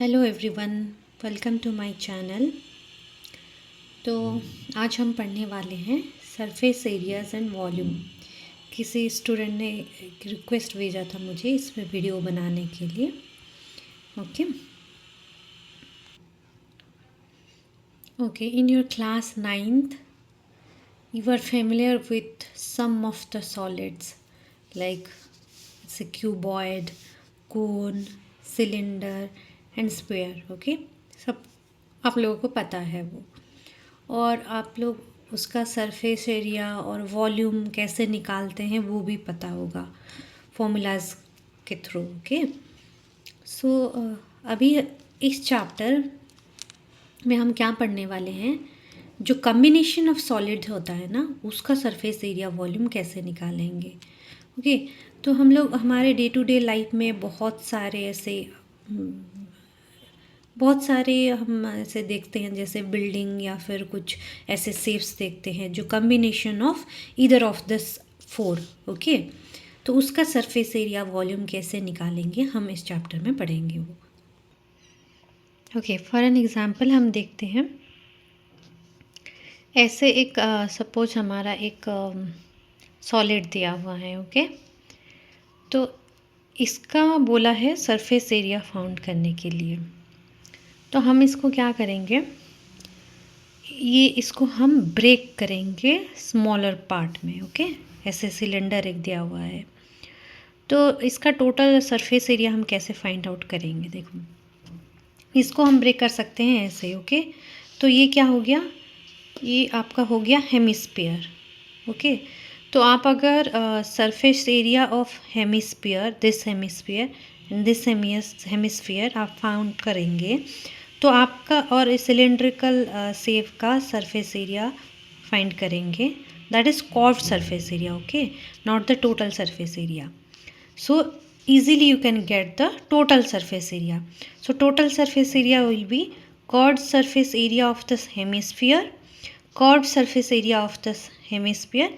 Hello everyone, welcome to my channel. तो आज हम पढ़ने वाले हैं सरफेस एरियाज़ एंड वॉल्यूम। किसी स्टूडेंट ने एक रिक्वेस्ट भेजा था मुझे इसमें वीडियो बनाने के लिए। Okay okay, in your class 9th you are familiar with some of the solids like it's a cuboid, cone, cylinder and sphere. Okay, सब आप लोगों को पता है वो। और आप लोग उसका सरफेस एरिया और वॉल्यूम कैसे निकालते हैं वो भी पता होगा फॉर्मूलाज के थ्रू। ओके सो अभी इस चैप्टर में हम क्या पढ़ने वाले हैं, जो कम्बिनेशन ऑफ सॉलिड्स होता है ना उसका सरफेस एरिया वॉल्यूम कैसे निकालेंगे। ओके तो हम लोग हमारे डे टू डे लाइफ में बहुत सारे हम ऐसे देखते हैं, जैसे बिल्डिंग या फिर कुछ ऐसे सेफ्स देखते हैं जो combination of either of this four. Okay तो उसका सरफेस एरिया वॉल्यूम कैसे निकालेंगे हम इस चैप्टर में पढ़ेंगे वो। ओके फॉर एन एग्जांपल हम देखते हैं, ऐसे एक सपोज हमारा एक सॉलिड दिया हुआ है। ओके तो इसका बोला है सरफेस एरिया फाउंड करने के लिए। तो हम इसको क्या करेंगे, ये इसको हम ब्रेक करेंगे स्मॉलर पार्ट में। ओके ऐसे सिलेंडर एक दिया हुआ है, तो इसका टोटल सरफेस एरिया हम कैसे फाइंड आउट करेंगे। देखो इसको हम ब्रेक कर सकते हैं ऐसे। ओके तो ये क्या हो गया, ये आपका हो गया हेमिस्फीयर। ओके तो आप अगर surface area of hemisphere, this hemisphere and this hemisphere आप फाउंड करेंगे तो आपका, और सिलेंड्रिकल शेप का सरफेस एरिया फाइंड करेंगे, that is curved surface area. Okay not the total surface area. So easily you can get the total surface area. So total surface area will be curved surface area of this hemisphere, curved surface area of this hemisphere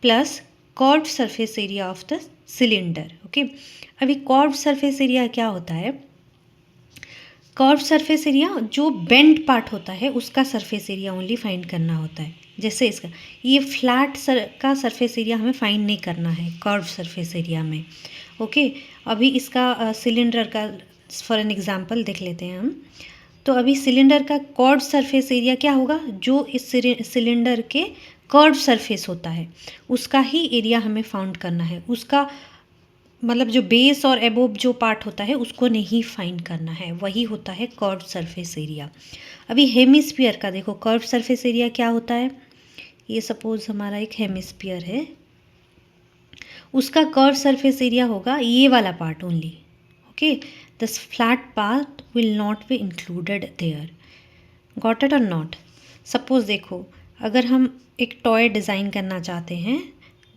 plus curved surface area of the cylinder. Okay अभी curved surface area क्या होता है, curve surface area जो bend part होता है उसका surface area only find करना होता है। जैसे इसका ये फ्लैट का सरफेस एरिया हमें फाइंड नहीं करना है कर्व सरफेस एरिया में। ओके अभी इसका सिलेंडर का फॉर एन एग्जांपल देख लेते हैं हम। तो अभी सिलेंडर का कर्व सरफेस एरिया क्या होगा, जो इस सिलेंडर के कर्व सरफेस होता है उसका ही एरिया हमें फाउंड करना है। उसका मतलब जो बेस और एबोव जो पार्ट होता है उसको नहीं फाइंड करना है, वही होता है कर्व सरफेस एरिया। अभी हेमिस्फीयर का देखो कर्व सरफेस एरिया क्या होता है, ये सपोज हमारा एक हेमिस्फीयर है, उसका कर्व सरफेस एरिया होगा ये वाला part only. Okay this flat part will not be included there. Got it और नॉट। सपोज देखो अगर हम एक टॉय डिज़ाइन करना चाहते हैं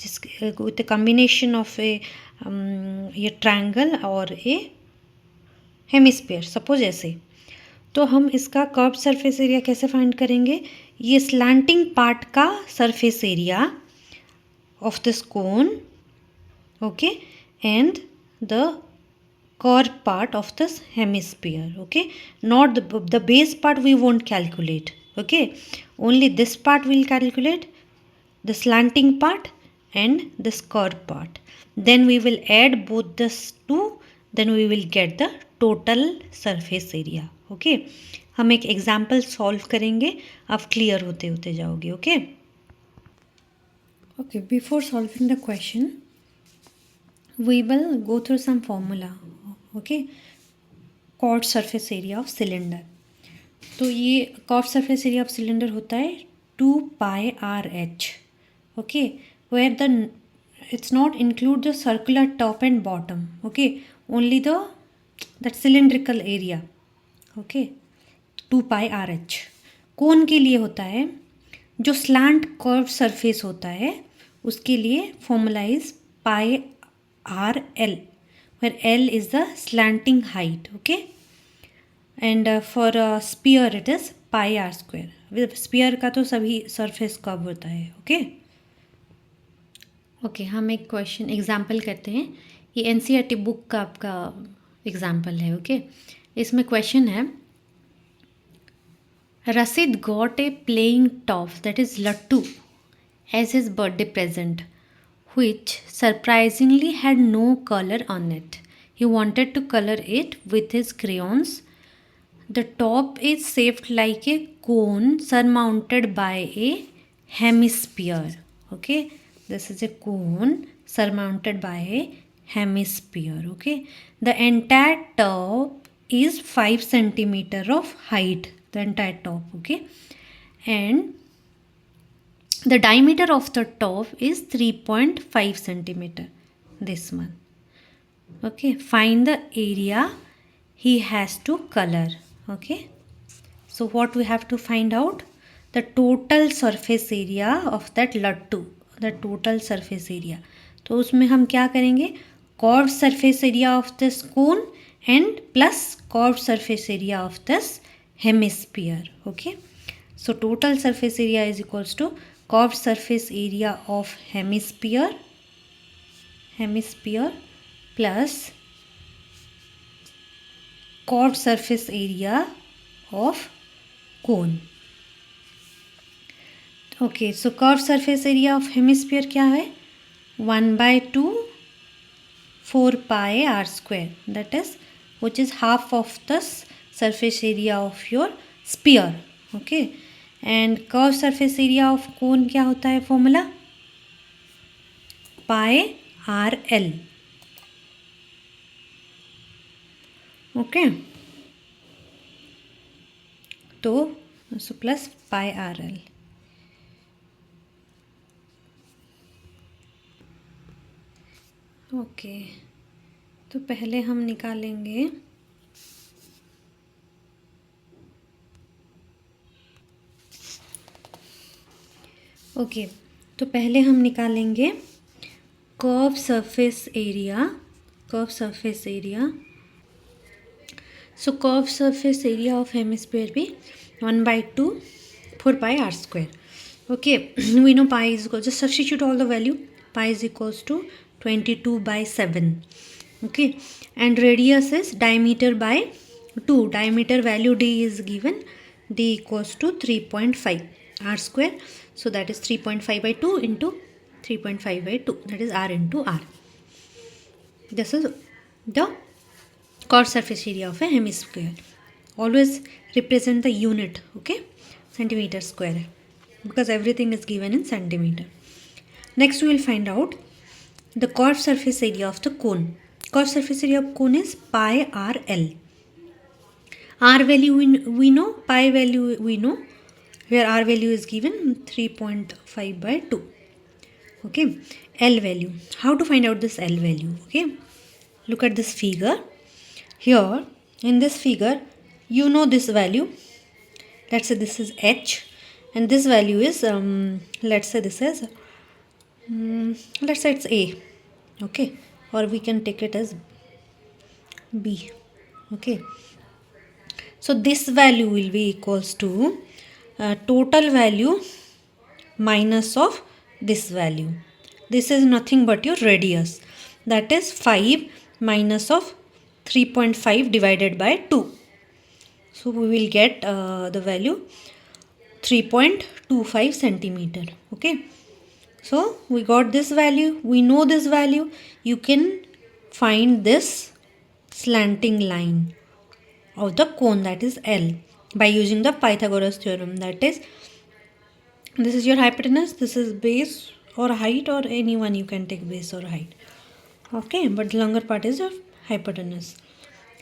जिस विद कम्बिनेशन ऑफ ए ये ट्रायंगल और ए हेमिस्फीयर सपोज ऐसे, तो हम इसका कर्व सरफेस एरिया कैसे फाइंड करेंगे, ये स्लैंटिंग पार्ट का surface area of this cone, okay and the curve part of this hemisphere. Okay not the base part we won't calculate. Okay only this part will calculate, the slanting part and this curved part, then we will add both this two, then we will get the total surface area. Okay हम एक example solve करेंगे, आप clear होते होते जाओगे। Okay okay before solving the question we will go through some formula. okay curved surface area of cylinder, तो ये curved surface area of cylinder होता है 2πRH। Okay where the it's not include the circular top and bottom. Okay only the that cylindrical area. Okay 2πRH cone के लिए होता है, जो slant curve surface होता है उसके लिए formula is πRL, where L is the slanting height. Okay and for sphere it is πr square। Sphere का तो सभी सरफेस कब होता है। ओके ओके हम एक क्वेश्चन एग्जाम्पल करते हैं, ये एनसीईआरटी बुक का आपका एग्जाम्पल है। ओके इसमें क्वेश्चन है, Rasid got a playing top, that is lattu, as his birthday present, which surprisingly had no color on it. He wanted to color it with his crayons. The top is shaped like a cone surmounted by a hemisphere. Okay, this is a cone surmounted by a hemisphere. Okay, the entire top is 5 centimeter of height, the entire top. Okay, and the diameter of the top is 3.5 centimeter, this one. Okay, find the area he has to color. Okay, so what we have to find out, the total surface area of that lattu, the total surface area. तो उसमें हम क्या करेंगे, curved surface area of this cone and plus curved surface area of this hemisphere. Okay, so total surface area is equals to curved surface area of hemisphere plus curved surface area of cone. Okay, so curved surface area of hemisphere क्या है, 1/2 4 pi r square, that is, which is half of the surface area of your sphere. Okay, and curved surface area of cone क्या होता है formula, pi r l. Okay, तो plus pi r l. Okay, तो पहले हम निकालेंगे तो पहले हम निकालेंगे curve surface area. So curve surface area of hemisphere भी 1/2 4 pi r square. Okay, we know pi is equal, just substitute all the value. Pi is equals to 22/7. Okay, and radius is diameter by 2. Diameter value d is given, d equals to 3.5 r square. So that is 3.5/2 into 3.5/2, that is r into r. This is the curved surface area of a hemisphere. Always represent the unit. Okay, centimeter square, because everything is given in centimeter. Next we will find out the curved surface area of the cone. Curved surface area of cone is pi r l. R value we know, pi value we know. Here r value is given 3.5/2. Okay, L value. How to find out this L value? Okay, look at this figure. Here in this figure, you know this value. Let's say this is H, and this value is let's say this is let's say it's A. Okay, or we can take it as B. Okay, so this value will be equals to total value minus of this value. This is nothing but your radius, that is 5 minus of 3.5 divided by 2. So we will get the value 3.25 centimeter. Okay, so we got this value, we know this value. You can find this slanting line of the cone, that is L, by using the Pythagoras theorem. That is, this is your hypotenuse, this is base or height, or anyone you can take base or height. Okay, but the longer part is your hypotenuse.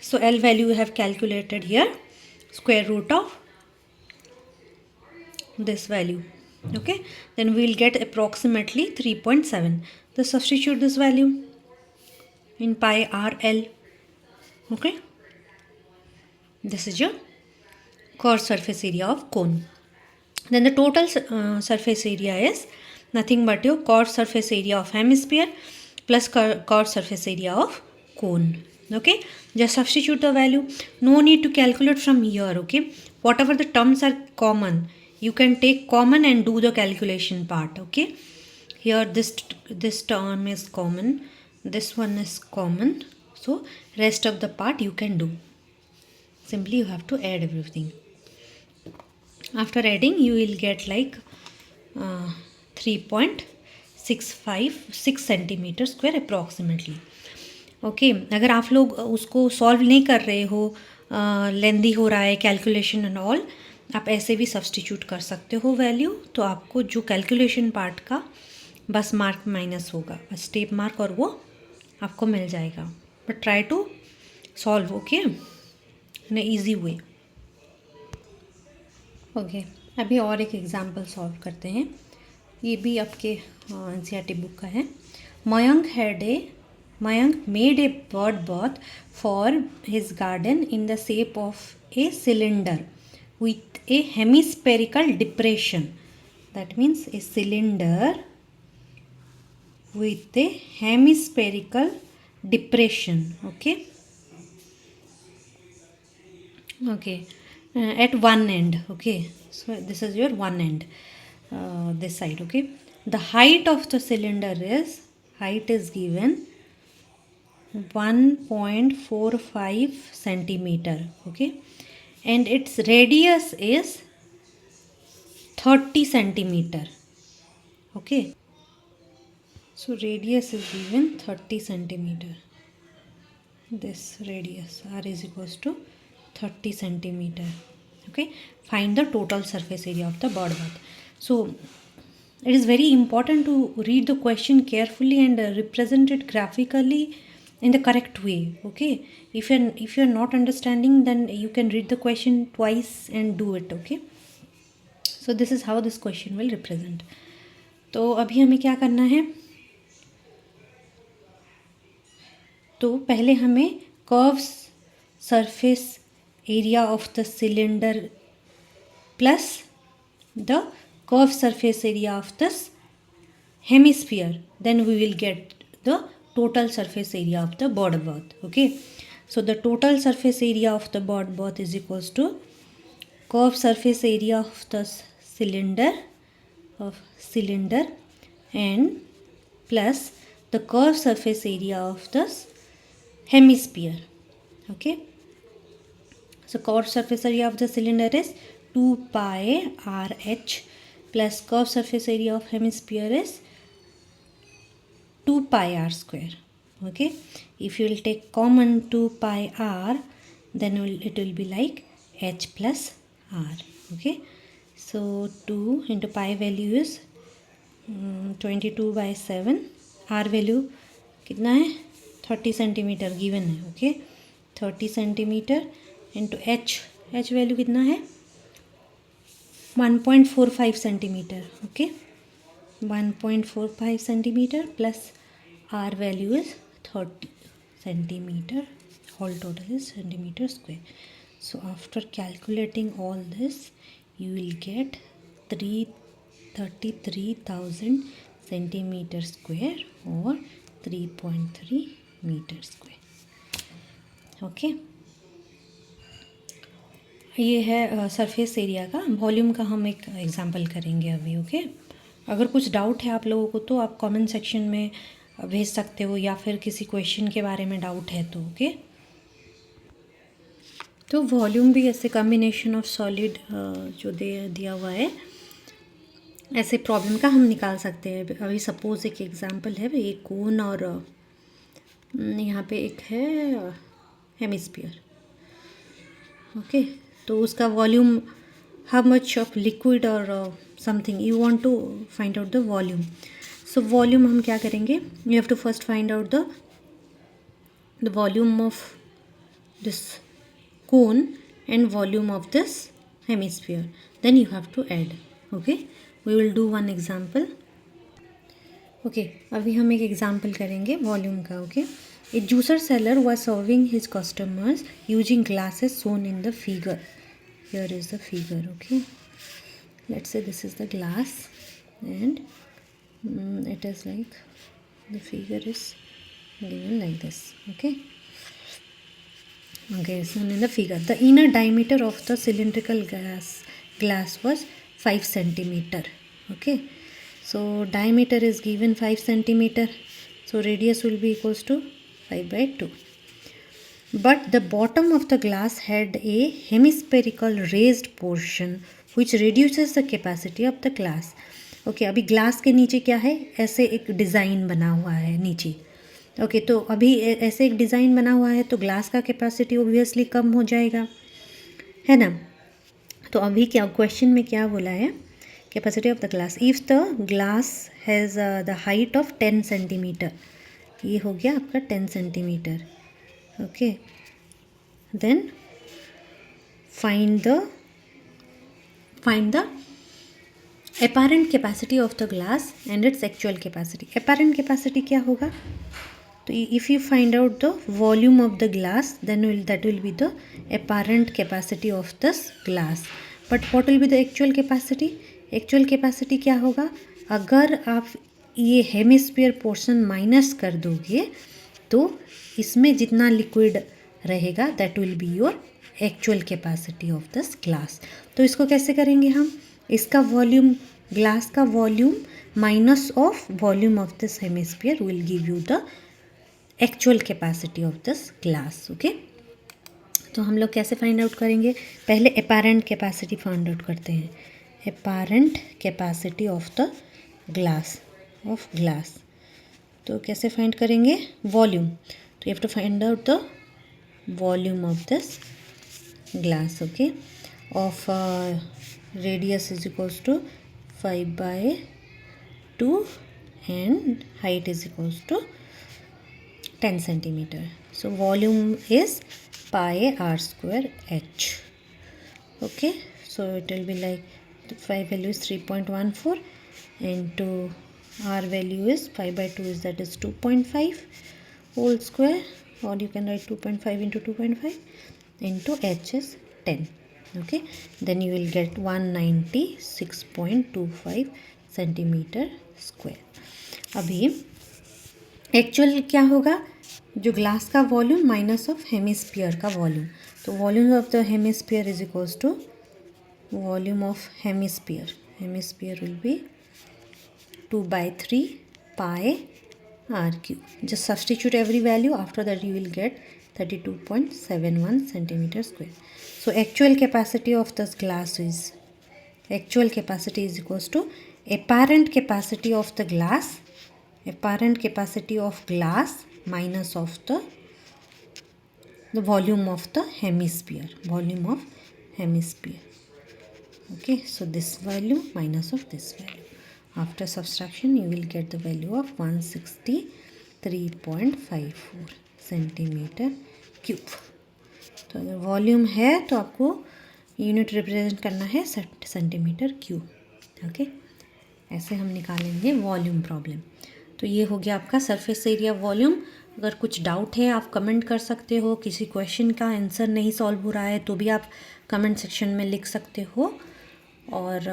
So L value we have calculated here, square root of this value. Okay, then we will get approximately 3.7. So substitute this value in pi r l. Okay, this is your curved surface area of cone. Then the total surface area is nothing but your curved surface area of hemisphere plus curved surface area of cone. Okay, just substitute the value. No need to calculate from here. Okay, whatever the terms are common, you can take common and do the calculation part. Okay, here this term is common, this one is common, so rest of the part you can do. simply you have to add everything. After adding you will get like 3.656 centimetre square approximately. Okay, अगर आप लोग उसको solve नहीं कर रहे हो, लेंदी हो रहा है कैलकुलेशन एंड ऑल, आप ऐसे भी सब्सटीट्यूट कर सकते हो वैल्यू. तो आपको जो कैलकुलेशन पार्ट का बस मार्क माइनस होगा, बस स्टेप मार्क, और वो आपको मिल जाएगा. But try to solve, okay, in easy way. Okay, अभी और एक एग्जांपल सॉल्व करते हैं. ये भी आपके एनसीईआरटी बुक का है. Mayank made a bird bath for his garden in the shape of a cylinder with a hemispherical depression. That means a cylinder with a hemispherical depression. Okay. Okay. At one end. Okay. So this is your one end. This side. Okay. The height of the cylinder is given 1.45 centimeter. Okay, and its radius is 30 centimeter. Okay, so radius is given 30 centimeter. This radius r is equals to 30 centimeter. Okay, find the total surface area of the bird bath. So it is very important to read the question carefully and represent it graphically in the correct way. Okay, if you're not understanding, then you can read the question twice and do it. Okay, so this is how this question will represent. तो अभी हमें क्या करना है, तो पहले हमें curve surface area of the cylinder plus the curve surface area of the hemisphere, then we will get the total surface area of the bird bath. Okay, so the total surface area of the bird bath is equals to curved surface area of the cylinder and plus the curved surface area of the hemisphere. Okay, so curved surface area of the cylinder is 2 pi RH plus curved surface area of hemisphere is 2 pi r square. Okay, if you will take common 2 pi r, then it will be like h plus r. Okay, so 2 into pi value is 22/7. r value कितना है, 30 centimetre given है. Okay, 30 centimetre into h value कितना है, 1.45 centimetre. Okay, 1.45 centimeter plus r value is 30 centimeter. Whole total is centimeter square. So after calculating all this, you will get 33,000 centimeter square or 3.3 meter square. Okay, ये है surface area का. Volume का हम एक example करेंगे अभी. Okay, अगर कुछ डाउट है आप लोगों को तो आप कमेंट सेक्शन में भेज सकते हो, या फिर किसी क्वेश्चन के बारे में डाउट है तो. ओके, तो वॉल्यूम भी ऐसे कॉम्बिनेशन ऑफ सॉलिड जो दिया हुआ है, ऐसे प्रॉब्लम का हम निकाल सकते हैं. अभी सपोज एक एग्जांपल है, एक कोन और यहाँ पे एक है हेमिस्फीयर. ओके, तो उसका volume, how much of liquid or something you want to find out the volume. So volume हम क्या करेंगे, you have to first find out the volume of this cone and volume of this hemisphere, then you have to add. Okay, we will do one example. Okay, अभी हम एक example करेंगे volume का. Okay, a juicer seller was serving his customers using glasses shown in the figure. Here is the figure. Okay, let's say this is the glass and it is like the figure is given like this. Okay, shown in the figure. The inner diameter of the cylindrical glass was 5 centimeter. Okay, so diameter is given 5 centimeter, so radius will be equals to 5/2. but the bottom of the glass had a hemispherical raised portion which reduces the capacity of the glass. Okay अभी glass के नीचे क्या है, ऐसे एक design बना हुआ है नीचे. ओके तो अभी ऐसे एक डिज़ाइन बना हुआ है तो ग्लास का कैपेसिटी ऑब्वियसली कम हो जाएगा, है ना. तो अभी क्या क्वेश्चन में क्या बोला है, capacity of the glass. If the glass has the height of 10 centimetre, ये हो गया आपका 10 centimetre. Okay then find the apparent capacity of the glass and its actual capacity. apparent capacity क्या होगा, तो if you find out the volume of the glass then that will be the apparent capacity of this glass. but what will be the actual capacity? actual capacity क्या होगा, अगर आप ये hemisphere portion minus कर दोगे तो इसमें जितना लिक्विड रहेगा that will be your actual capacity of this glass. तो इसको कैसे करेंगे हम, इसका वॉल्यूम, ग्लास का volume minus of volume of this hemisphere will give you the actual capacity of this glass. Okay तो हम लोग कैसे फाइंड आउट करेंगे, पहले अपेरेंट कैपेसिटी फाइंड आउट करते हैं. Apparent capacity of the glass तो कैसे फाइंड करेंगे, वॉल्यूम. तो you have to find out the volume of this glass. Okay of radius is equals to 5/2 and height is equals to 10 centimeter. So volume is pi r square h. Okay so it will be like the phi value is 3.14 into r value is 5/2 is that is 2.5 whole square, or you can write 2.5 into 2.5 into h is 10. okay then you will get 196.25 centimetre square. अभी actual क्या होगा, जो glass का volume minus of hemisphere का volume. तो volume of the hemisphere is equals to volume of hemisphere will be 2/3 pi r cube. just substitute every value, after that you will get 32.71 centimeter square. So actual capacity of this glass is equals to apparent capacity of the glass minus of the volume of the hemisphere. Okay so this value minus of this value, after subtraction you will get the value of 163.54 centimetre cube. तो अगर volume है तो आपको unit represent करना है centimetre cube. Okay ऐसे हम निकालेंगे वॉल्यूम प्रॉब्लम. तो ये हो गया आपका सरफेस एरिया वॉल्यूम. अगर कुछ डाउट है आप कमेंट कर सकते हो, किसी क्वेश्चन का आंसर नहीं सॉल्व हो रहा है तो भी आप कमेंट सेक्शन में लिख सकते हो. और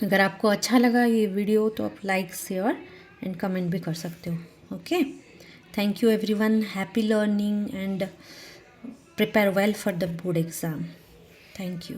अगर आपको अच्छा लगा ये वीडियो तो आप लाइक शेयर एंड कमेंट भी कर सकते हो. Okay thank you everyone, happy learning and prepare well for the board exam. Thank you.